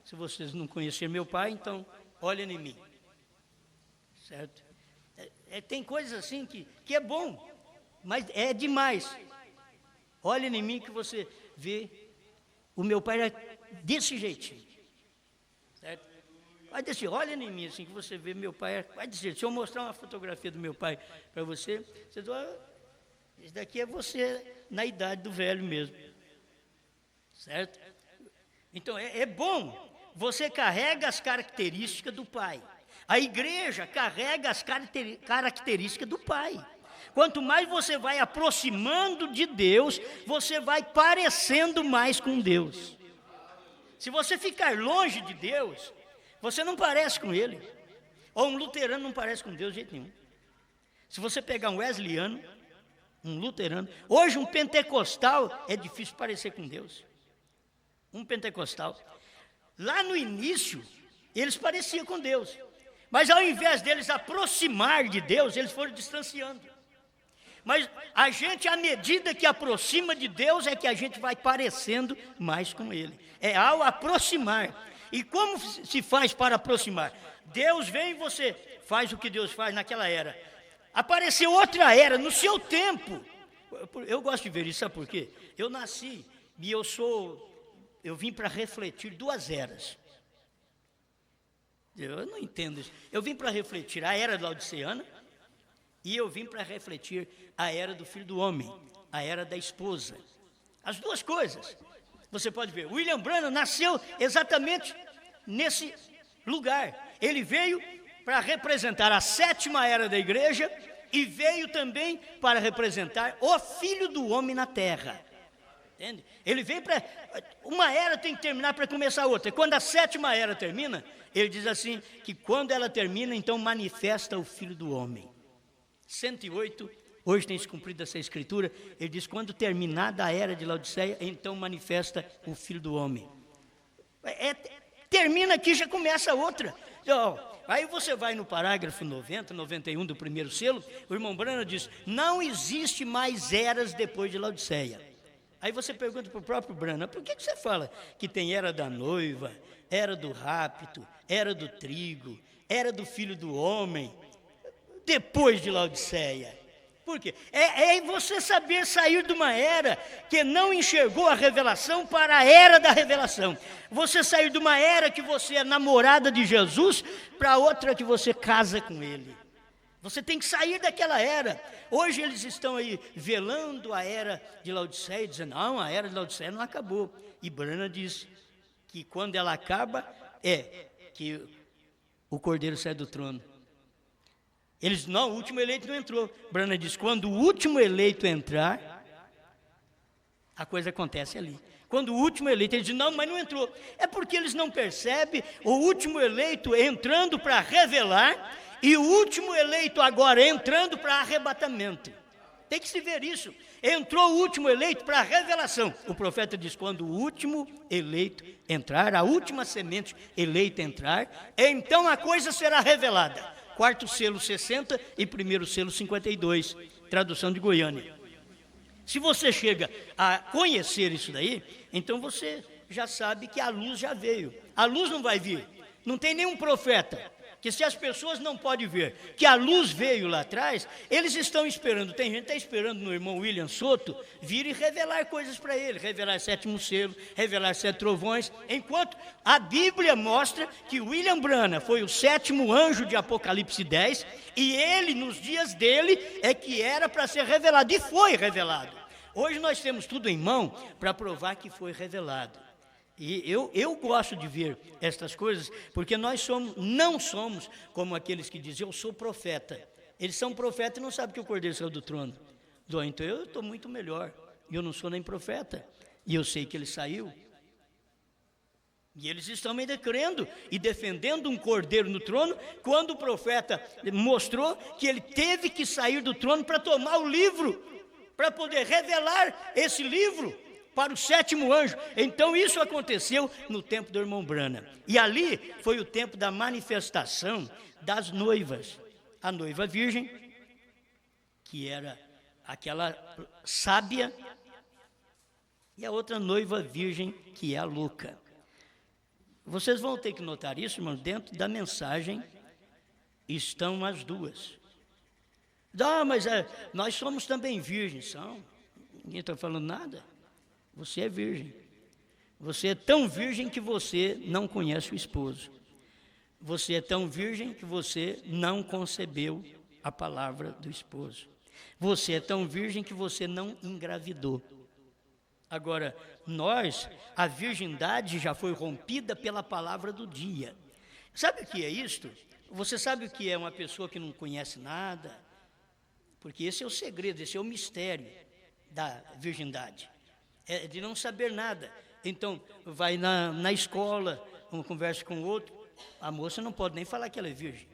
Se vocês não conhecerem meu pai, então olhem em mim. Certo? Tem coisas assim que é bom, mas é demais. Olhem em mim que você vê, o meu pai era desse jeitinho. Certo? Vai dizer, olha em mim assim que você vê meu pai. Vai dizer, se eu mostrar uma fotografia do meu pai para você, você diz, esse daqui é você na idade do velho mesmo. Certo? Então é bom, você carrega as características do pai. A igreja carrega as características do pai. Quanto mais você vai aproximando de Deus, você vai parecendo mais com Deus. Se você ficar longe de Deus, você não parece com Ele. Ou um luterano não parece com Deus de jeito nenhum. Se você pegar um wesleyano, um luterano, hoje um pentecostal, é difícil parecer com Deus. Um pentecostal. Lá no início, eles pareciam com Deus. Mas ao invés deles aproximar de Deus, eles foram distanciando. Mas a gente, à medida que aproxima de Deus, é que a gente vai parecendo mais com Ele. É ao aproximar. E como se faz para aproximar? Deus vem e você faz o que Deus faz naquela era. Apareceu outra era no seu tempo. Eu gosto de ver isso, sabe por quê? Eu nasci e eu vim para refletir duas eras. Eu não entendo isso. Eu vim para refletir a era laodiceana e eu vim para refletir a era do Filho do Homem, a era da esposa. As duas coisas. Você pode ver, William Branham nasceu exatamente nesse lugar. Ele veio para representar a sétima era da igreja e veio também para representar o Filho do Homem na terra. Entende? Ele veio para... Uma era tem que terminar para começar outra. Quando a sétima era termina, ele diz assim, que quando ela termina, então manifesta o Filho do Homem. 108, hoje tem se cumprido essa escritura, ele diz, quando terminada a era de Laodiceia, então manifesta o Filho do Homem. Termina aqui, já começa outra. Aí você vai no parágrafo 90, 91 do primeiro selo, o irmão Branham diz, não existe mais eras depois de Laodiceia. Aí você pergunta para o próprio Branham, por que você fala que tem era da noiva, era do rapto, era do trigo, era do Filho do Homem? depois de Laodiceia. Por quê? É você saber sair de uma era que não enxergou a revelação para a era da revelação. Você sair de uma era que você é namorada de Jesus para outra que você casa com Ele. Você tem que sair daquela era. Hoje eles estão aí velando a era de Laodiceia, dizendo, não, a era de Laodiceia não acabou. E Branham diz que quando ela acaba, que o Cordeiro sai do trono. Eles, não, o último eleito não entrou. Branham diz, quando o último eleito entrar, a coisa acontece ali. Quando o último eleito, ele diz, não, mas não entrou. É porque eles não percebem o último eleito entrando para revelar e o último eleito agora entrando para arrebatamento. Tem que se ver isso. Entrou o último eleito para a revelação. O profeta diz, quando o último eleito entrar, a última semente eleita entrar, então a coisa será revelada. Quarto selo 60 e primeiro selo 52, tradução de Goiânia. Se você chega a conhecer isso daí, então você já sabe que a luz já veio. A luz não vai vir. Não tem nenhum profeta que, se as pessoas não podem ver que a luz veio lá atrás, eles estão esperando. Tem gente que está esperando no irmão William Soto vir e revelar coisas para ele, revelar sétimo selo, revelar 7 trovões, enquanto a Bíblia mostra que William Branham foi o 7º anjo de Apocalipse 10, e ele, nos dias dele, é que era para ser revelado, e foi revelado. Hoje nós temos tudo em mão para provar que foi revelado. E eu gosto de ver estas coisas, porque nós não somos como aqueles que dizem, eu sou profeta. Eles são profetas e não sabem que o Cordeiro saiu do trono. Então eu estou muito melhor, eu não sou nem profeta, e eu sei que ele saiu. E eles estão ainda crendo e defendendo um Cordeiro no trono, quando o profeta mostrou que ele teve que sair do trono para tomar o livro, para poder revelar esse livro para o 7º anjo. Então isso aconteceu no tempo do irmão Branham. E ali foi o tempo da manifestação das noivas. A noiva virgem, que era aquela sábia, e a outra noiva virgem, que é a louca. Vocês vão ter que notar isso, irmão, dentro da mensagem estão as duas. Mas nós somos também virgens. Ninguém está falando nada. Você é virgem. Você é tão virgem que você não conhece o esposo. Você é tão virgem que você não concebeu a palavra do esposo. Você é tão virgem que você não engravidou. Agora, a virgindade já foi rompida pela palavra do dia. Sabe o que é isto? Você sabe o que é uma pessoa que não conhece nada? Porque esse é o segredo, esse é o mistério da virgindade. É de não saber nada. Então, vai na escola, conversa com o outro, a moça não pode nem falar que ela é virgem.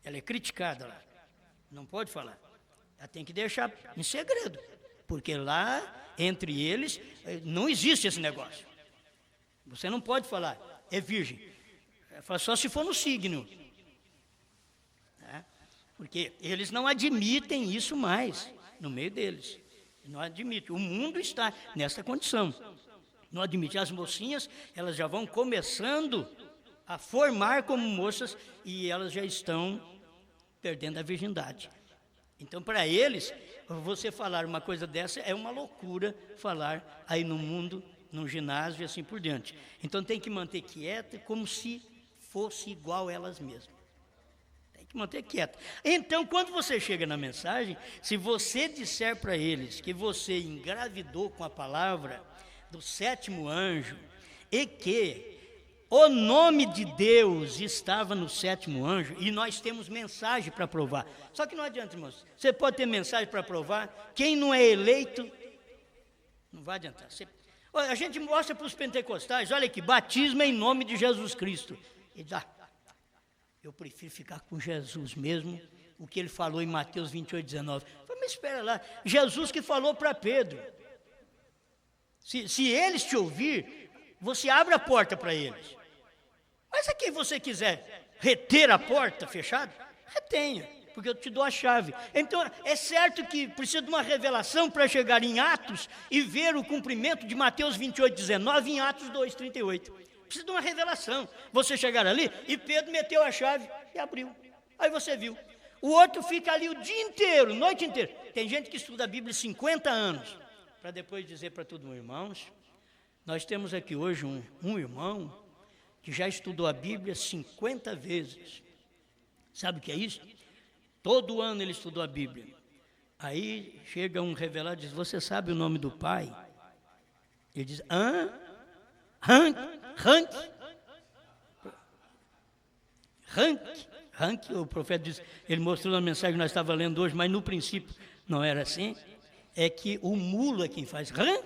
Ela é criticada lá. Não pode falar. Ela tem que deixar em segredo. Porque lá, entre eles, não existe esse negócio. Você não pode falar, é virgem. Fala só se for no signo. Porque eles não admitem isso mais no meio deles. Não admite. O mundo está nessa condição. Não admite. As mocinhas, elas já vão começando a formar como moças e elas já estão perdendo a virgindade. Então, para eles, você falar uma coisa dessa é uma loucura falar aí no mundo, no ginásio e assim por diante. Então, tem que manter quieta como se fosse igual elas mesmas. Que manter quieta. Então, quando você chega na mensagem, se você disser para eles que você engravidou com a palavra do 7º anjo e que o nome de Deus estava no 7º anjo, e nós temos mensagem para provar. Só que não adianta, irmãos. Você pode ter mensagem para provar. Quem não é eleito, não vai adiantar. A gente mostra para os pentecostais, olha aqui, batismo em nome de Jesus Cristo. E dá. Eu prefiro ficar com Jesus mesmo, o que ele falou em Mateus 28:19. Mas espera lá, Jesus que falou para Pedro. Se eles te ouvir, você abre a porta para eles. Mas a quem você quiser reter a porta fechada, retenha, porque eu te dou a chave. Então, é certo que precisa de uma revelação para chegar em Atos e ver o cumprimento de Mateus 28:19 em Atos 2:38. Precisa de uma revelação. Você chegar ali e Pedro meteu a chave e abriu. Aí você viu. O outro fica ali o dia inteiro, noite inteira. Tem gente que estuda a Bíblia 50 anos, para depois dizer para todo mundo, irmãos, nós temos aqui hoje um irmão que já estudou a Bíblia 50 vezes. Sabe o que é isso? Todo ano ele estudou a Bíblia. Aí chega um revelado e diz, você sabe o nome do pai? Ele diz, Rank, o profeta diz, ele mostrou na mensagem que nós estávamos lendo hoje, mas no princípio não era assim, é que o mulo é quem faz rank.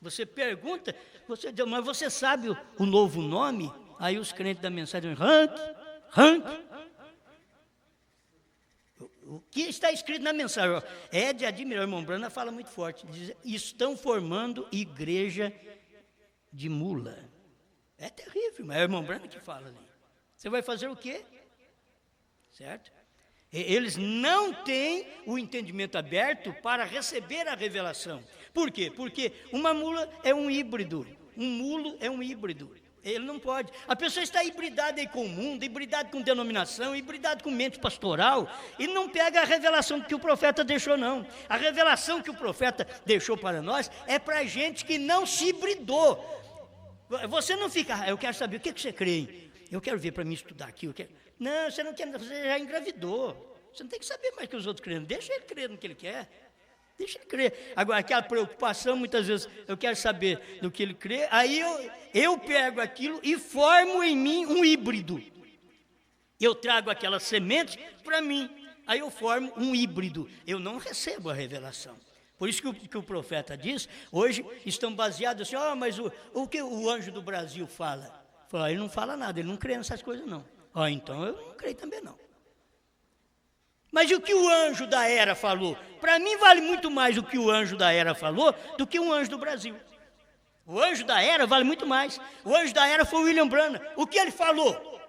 Você pergunta, você diz, mas você sabe o novo nome? Aí os crentes da mensagem dizem, rank. O que está escrito na mensagem? Ó, é de admirar, o irmão Brana fala muito forte, diz, estão formando igreja de mula. É terrível, mas é o irmão Brana que fala ali. Você vai fazer o quê? Certo? Eles não têm o entendimento aberto para receber a revelação. Por quê? Porque uma mula é um híbrido, um mulo é um híbrido. Ele não pode. A pessoa está hibridada aí com o mundo, hibridada com denominação, hibridada com mente pastoral, e não pega a revelação que o profeta deixou, não. A revelação que o profeta deixou para nós é para gente que não se hibridou. Você não fica, eu quero saber, o que você crê? Eu quero ver para mim estudar aqui. Não, você não quer, você já engravidou. Você não tem que saber mais que os outros creem. Deixa ele crer no que ele quer. Deixa ele crer. Agora, aquela preocupação, muitas vezes, eu quero saber no que ele crê, aí eu pego aquilo e formo em mim um híbrido. Eu trago aquelas sementes para mim, aí eu formo um híbrido. Eu não recebo a revelação. Por isso que o profeta diz, hoje estão baseados assim, mas o que o anjo do Brasil fala? Fala, ele não fala nada, ele não crê nessas coisas não. Então eu não creio também não. Mas e o que o anjo da era falou? Para mim vale muito mais o que o anjo da era falou do que um anjo do Brasil. O anjo da era vale muito mais. O anjo da era foi o William Branham. O que ele falou?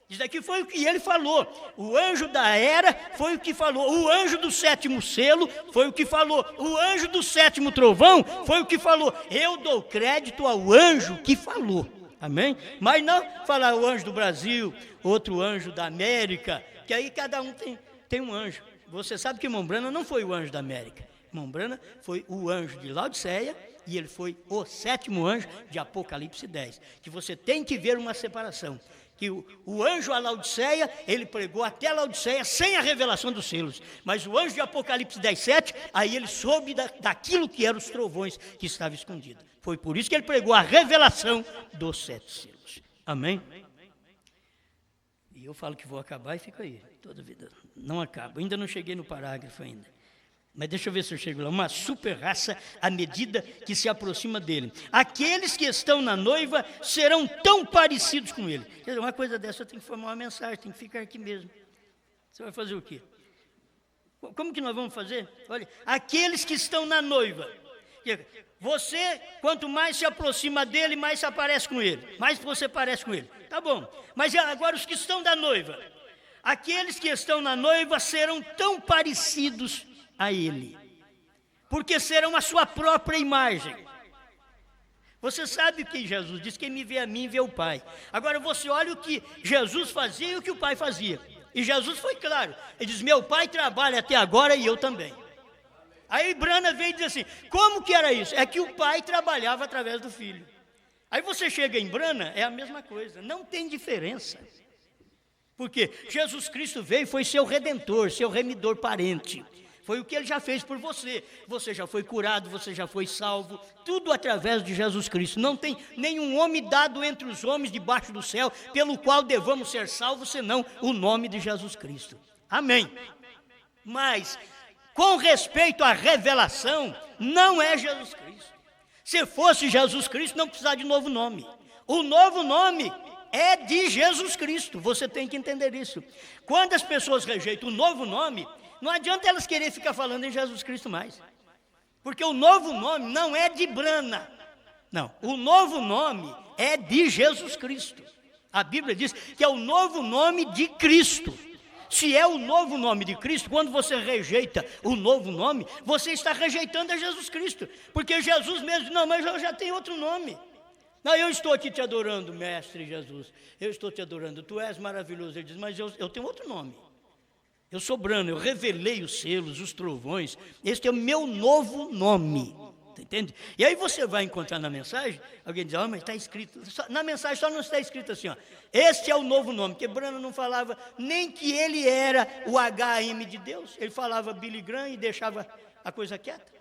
Isso daqui foi o que ele falou. O anjo da era foi o que falou. O anjo do sétimo selo foi o que falou. O anjo do sétimo trovão foi o que falou. Eu dou crédito ao anjo que falou. Amém? Mas não falar o anjo do Brasil, outro anjo da América, que aí cada um tem um anjo. Você sabe que irmão Branham não foi o anjo da América. Irmão Branham foi o anjo de Laodiceia e ele foi o sétimo anjo de Apocalipse 10. Que você tem que ver uma separação. Que o anjo a Laodiceia, ele pregou até Laodiceia sem a revelação dos selos. Mas o anjo de Apocalipse 10:7, aí ele soube daquilo que eram os trovões que estavam escondidos. Foi por isso que ele pregou a revelação dos 7 selos. Amém? E eu falo que vou acabar e fico aí, toda a vida. Não acabo, ainda não cheguei no parágrafo ainda. Mas deixa eu ver se eu chego lá. Uma super raça à medida que se aproxima dele. Aqueles que estão na noiva serão tão parecidos com ele. Quer dizer, uma coisa dessa eu tenho que formar uma mensagem, tem que ficar aqui mesmo. Você vai fazer o quê? Como que nós vamos fazer? Olha, aqueles que estão na noiva. Você, quanto mais se aproxima dele, mais se aparece com ele. Mais você parece com ele. Tá bom. Mas agora os que estão da noiva. Aqueles que estão na noiva serão tão parecidos a ele, porque serão a sua própria imagem. Você sabe o que Jesus diz, quem me vê a mim, vê o Pai. Agora você olha o que Jesus fazia e o que o Pai fazia. E Jesus foi claro, ele diz, meu Pai trabalha até agora e eu também. Aí Branham veio e diz assim, como que era isso? É que o Pai trabalhava através do Filho. Aí você chega em Branham, é a mesma coisa, não tem diferença. Porque Jesus Cristo veio e foi seu redentor, seu remidor parente. Foi o que ele já fez por você. Você já foi curado, você já foi salvo. Tudo através de Jesus Cristo. Não tem nenhum homem dado entre os homens debaixo do céu, pelo qual devamos ser salvos, senão o nome de Jesus Cristo. Amém. Mas, com respeito à revelação, não é Jesus Cristo. Se fosse Jesus Cristo, não precisava de novo nome. O novo nome é de Jesus Cristo. Você tem que entender isso. Quando as pessoas rejeitam o novo nome, não adianta elas quererem ficar falando em Jesus Cristo mais. Porque o novo nome não é de Branham. Não, o novo nome é de Jesus Cristo. A Bíblia diz que é o novo nome de Cristo. Se é o novo nome de Cristo, quando você rejeita o novo nome, você está rejeitando a Jesus Cristo. Porque Jesus mesmo diz, não, mas eu já tenho outro nome. Não, eu estou aqui te adorando, Mestre Jesus. Eu estou te adorando, tu és maravilhoso. Ele diz, mas eu tenho outro nome. Eu sou Brana, eu revelei os selos, os trovões. Este é o meu novo nome. Entende? E aí você vai encontrar na mensagem, alguém diz, mas está escrito, na mensagem só não está escrito assim, este é o novo nome, porque Brana não falava nem que ele era o HM de Deus, ele falava Billy Graham e deixava a coisa quieta.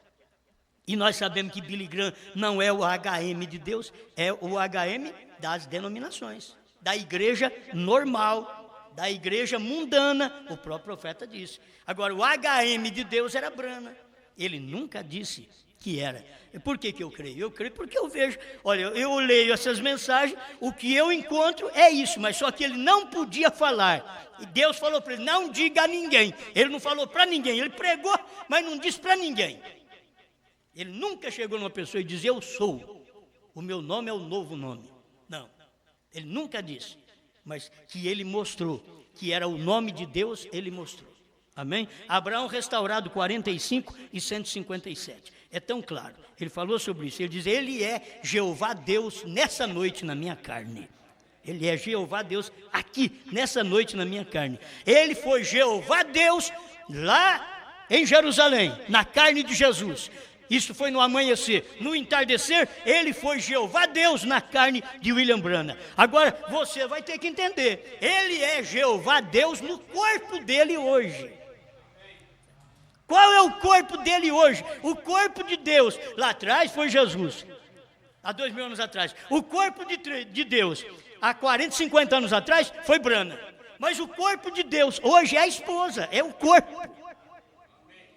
E nós sabemos que Billy Graham não é o HM de Deus, é o HM das denominações, da igreja normal, da igreja mundana, o próprio profeta disse. Agora, o HM de Deus era Brana, ele nunca disse que era. Por que eu creio? Eu creio porque eu vejo, olha, eu leio essas mensagens, o que eu encontro é isso, mas só que ele não podia falar. E Deus falou para ele, não diga a ninguém. Ele não falou para ninguém, ele pregou, mas não disse para ninguém. Ele nunca chegou numa pessoa e disse, eu sou, o meu nome é o novo nome. Não, ele nunca disse, mas que ele mostrou, que era o nome de Deus, ele mostrou. Amém? Abraão restaurado 45 e 157. É tão claro. Ele falou sobre isso. Ele diz, ele é Jeová Deus nessa noite na minha carne. Ele é Jeová Deus aqui, nessa noite na minha carne. Ele foi Jeová Deus lá em Jerusalém, na carne de Jesus. Isso foi no amanhecer. No entardecer, ele foi Jeová Deus na carne de William Branham. Agora, você vai ter que entender. Ele é Jeová Deus no corpo dele hoje. Qual é o corpo dele hoje? O corpo de Deus, lá atrás foi Jesus, há 2000 anos atrás. O corpo de Deus, há 40, 50 anos atrás, foi Branham. Mas o corpo de Deus, hoje é a esposa, é o corpo.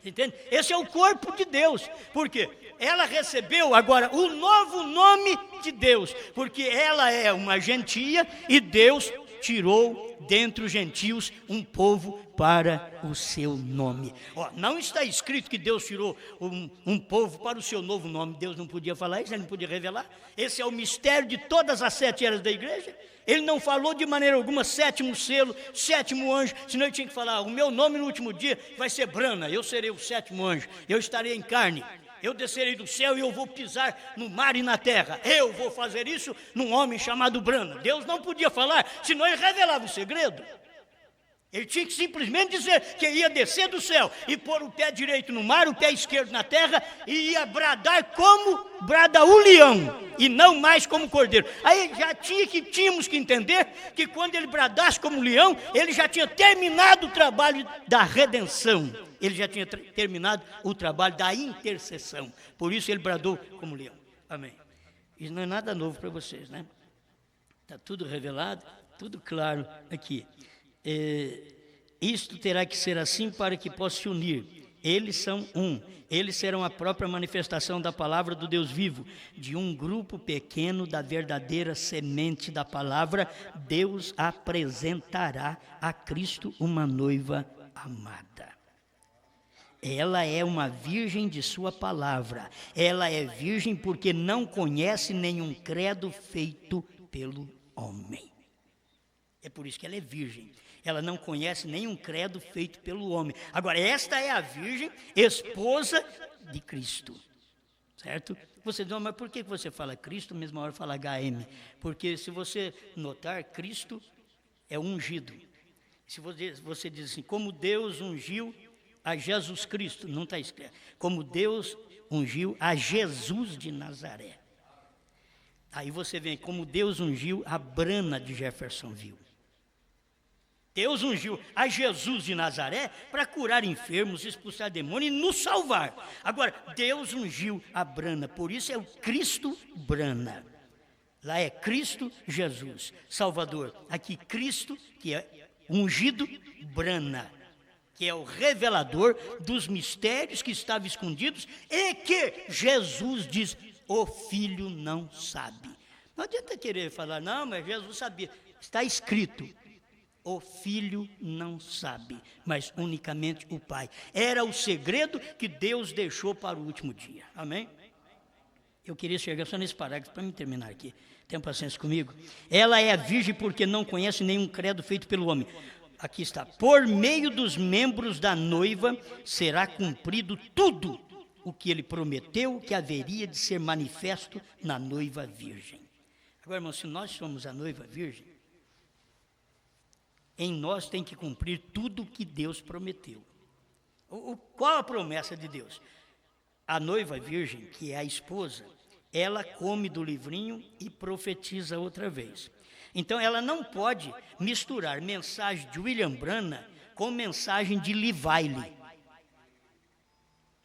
Entende? Esse é o corpo de Deus. Por quê? Ela recebeu agora o novo nome de Deus, porque ela é uma gentia e Deus tirou dentre os gentios um povo para o seu nome. Não está escrito que Deus tirou um povo para o seu novo nome. Deus não podia falar isso, ele não podia revelar. Esse é o mistério de todas as 7 eras da igreja. Ele não falou de maneira alguma 7º selo, 7º anjo, senão ele tinha que falar, o meu nome no último dia vai ser Brana, eu serei o 7º anjo, eu estarei em carne. Eu descerei do céu e eu vou pisar no mar e na terra. Eu vou fazer isso num homem chamado Brana. Deus não podia falar, senão ele revelava o segredo. Ele tinha que simplesmente dizer que ia descer do céu e pôr o pé direito no mar, o pé esquerdo na terra e ia bradar como brada o leão e não mais como o cordeiro. Aí já tínhamos que entender que quando ele bradasse como leão, ele já tinha terminado o trabalho da redenção. Ele já tinha terminado o trabalho da intercessão. Por isso ele bradou como leão. Amém. Isso não é nada novo para vocês, né? Está tudo revelado, tudo claro aqui. Isto terá que ser assim para que possa se unir. Eles são um. Eles serão a própria manifestação da palavra do Deus vivo. De um grupo pequeno da verdadeira semente da palavra, Deus apresentará a Cristo uma noiva amada. Ela é uma virgem de sua palavra. Ela é virgem porque não conhece nenhum credo feito pelo homem. É por isso que ela é virgem. Ela não conhece nenhum credo feito pelo homem. Agora, esta é a virgem, esposa de Cristo. Certo? Você diz, mas por que você fala Cristo, mesma hora fala HM? Porque se você notar, Cristo é ungido. Se você diz assim, como Deus ungiu a Jesus Cristo, não está escrito. Como Deus ungiu a Jesus de Nazaré. Aí você vem, como Deus ungiu a Brana de Jeffersonville. Deus ungiu a Jesus de Nazaré para curar enfermos, expulsar demônios e nos salvar. Agora, Deus ungiu a Brana, por isso é o Cristo Brana. Lá é Cristo Jesus, Salvador. Aqui Cristo, que é ungido, Brana, que é o revelador dos mistérios que estavam escondidos e que Jesus diz, o filho não sabe. Não adianta querer falar, não, mas Jesus sabia. Está escrito. O filho não sabe, mas unicamente o pai. Era o segredo que Deus deixou para o último dia. Amém? Eu queria chegar só nesse parágrafo para me terminar aqui. Tenha paciência comigo. Ela é a virgem porque não conhece nenhum credo feito pelo homem. Aqui está. Por meio dos membros da noiva será cumprido tudo o que ele prometeu que haveria de ser manifesto na noiva virgem. Agora, irmão, se nós somos a noiva virgem, em nós tem que cumprir tudo o que Deus prometeu. Qual a promessa de Deus? A noiva virgem, que é a esposa, ela come do livrinho e profetiza outra vez. Então, ela não pode misturar mensagem de William Branham com mensagem de Lee Wiley.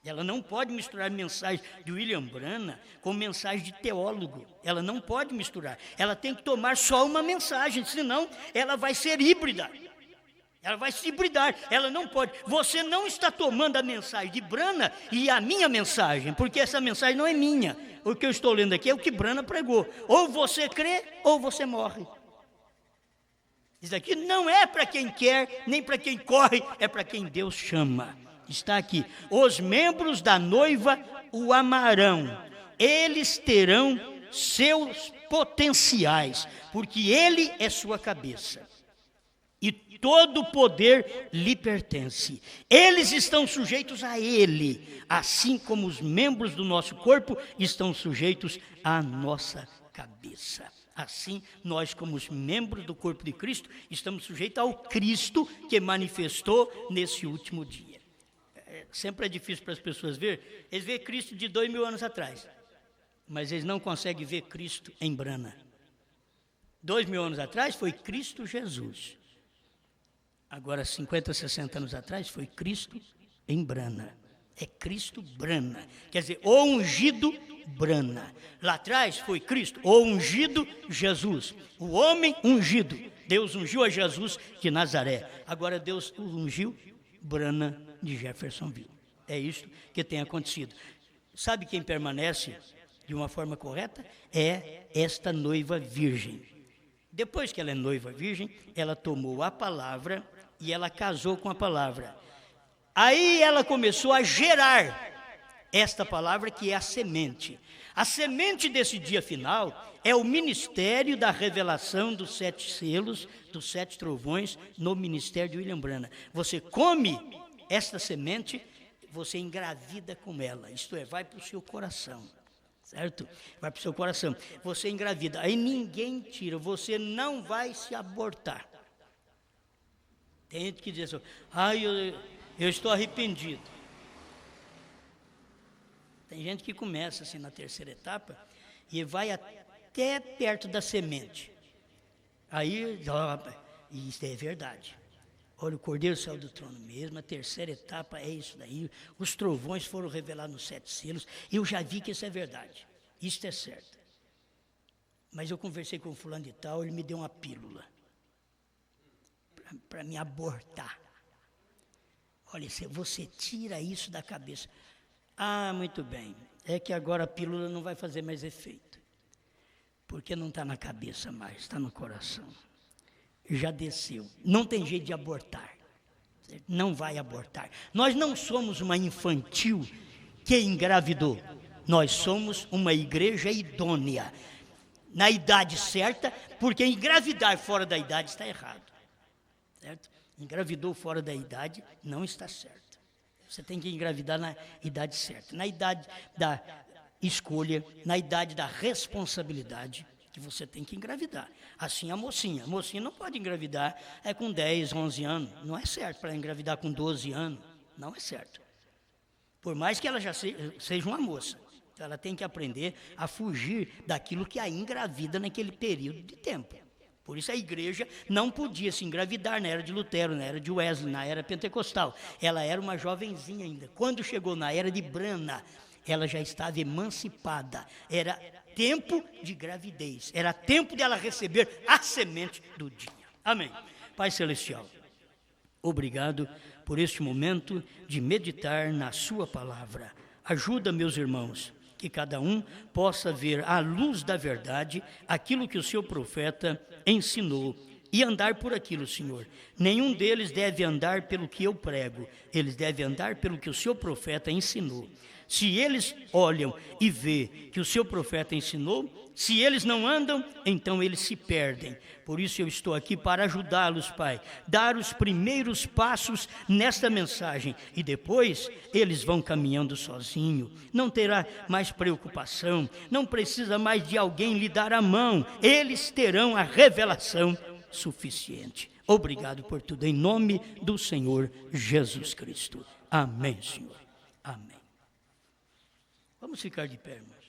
Ela não pode misturar mensagem de William Branham com mensagem de teólogo. Ela não pode misturar. Ela tem que tomar só uma mensagem, senão ela vai ser híbrida. Ela vai se hibridar. Ela não pode. Você não está tomando a mensagem de Branham e a minha mensagem, porque essa mensagem não é minha. O que eu estou lendo aqui é o que Branham pregou. Ou você crê, ou você morre. Isso aqui não é para quem quer, nem para quem corre, é para quem Deus chama. Está aqui, os membros da noiva o amarão, eles terão seus potenciais, porque ele é sua cabeça, e todo o poder lhe pertence. Eles estão sujeitos a ele, assim como os membros do nosso corpo estão sujeitos à nossa cabeça. Assim, nós, como os membros do corpo de Cristo, estamos sujeitos ao Cristo que manifestou nesse último dia. Sempre é difícil para as pessoas ver. Eles veem Cristo de 2000 anos atrás, mas eles não conseguem ver Cristo em Branham. 2000 anos atrás foi Cristo Jesus. Agora, 50, 60 anos atrás, foi Cristo em Branham. É Cristo Branham. Quer dizer, o ungido Branham. Lá atrás foi Cristo, o ungido Jesus. O homem ungido. Deus ungiu a Jesus de Nazaré. Agora Deus ungiu Branham de Jeffersonville. É isso que tem acontecido. Sabe quem permanece de uma forma correta? É esta noiva virgem. Depois que ela é noiva virgem, ela tomou a palavra e ela casou com a palavra. Aí ela começou a gerar esta palavra que é a semente. A semente desse dia final é o ministério da revelação dos 7 selos, dos 7 trovões, no ministério de William Branham. Você come esta semente, você engravida com ela, isto é, vai para o seu coração, certo? Vai para o seu coração, você engravida, aí ninguém tira, você não vai se abortar. Tem gente que diz assim, eu estou arrependido. Tem gente que começa assim na terceira etapa e vai até perto da semente. Aí, isso é verdade. Olha, o Cordeiro saiu do trono mesmo, a terceira etapa é isso daí. Os trovões foram revelados nos 7 selos. Eu já vi que isso é verdade. Isso é certo. Mas eu conversei com o fulano de tal, ele me deu uma pílula para me abortar. Olha, você tira isso da cabeça. Ah, muito bem. É que agora a pílula não vai fazer mais efeito. Porque não está na cabeça mais, está no coração. Já desceu. Não tem jeito de abortar. Não vai abortar. Nós não somos uma infantil que engravidou. Nós somos uma igreja idônea. Na idade certa, porque engravidar fora da idade está errado. Certo? Engravidou fora da idade não está certo. Você tem que engravidar na idade certa. Na idade da escolha, na idade da responsabilidade, que você tem que engravidar. Assim a mocinha. A mocinha não pode engravidar com 10, 11 anos. Não é certo para engravidar com 12 anos. Não é certo. Por mais que ela já seja uma moça. Então ela tem que aprender a fugir daquilo que a engravida naquele período de tempo. Por isso a igreja não podia se engravidar na era de Lutero, na era de Wesley, na era pentecostal. Ela era uma jovenzinha ainda. Quando chegou na era de Branham, ela já estava emancipada. Era tempo de gravidez. Era tempo de ela receber a semente do dia. Amém. Pai Celestial, obrigado por este momento de meditar na sua palavra. Ajuda, meus irmãos, que cada um possa ver à luz da verdade aquilo que o seu profeta ensinou e andar por aquilo, Senhor. Nenhum deles deve andar pelo que eu prego, eles devem andar pelo que o seu profeta ensinou. Se eles olham e vê que o seu profeta ensinou, se eles não andam, então eles se perdem. Por isso eu estou aqui para ajudá-los, Pai, dar os primeiros passos nesta mensagem e depois eles vão caminhando sozinho. Não terá mais preocupação, não precisa mais de alguém lhe dar a mão. Eles terão a revelação suficiente. Obrigado por tudo, em nome do Senhor Jesus Cristo. Amém, Senhor. Amém. Vamos ficar de pé, irmãos.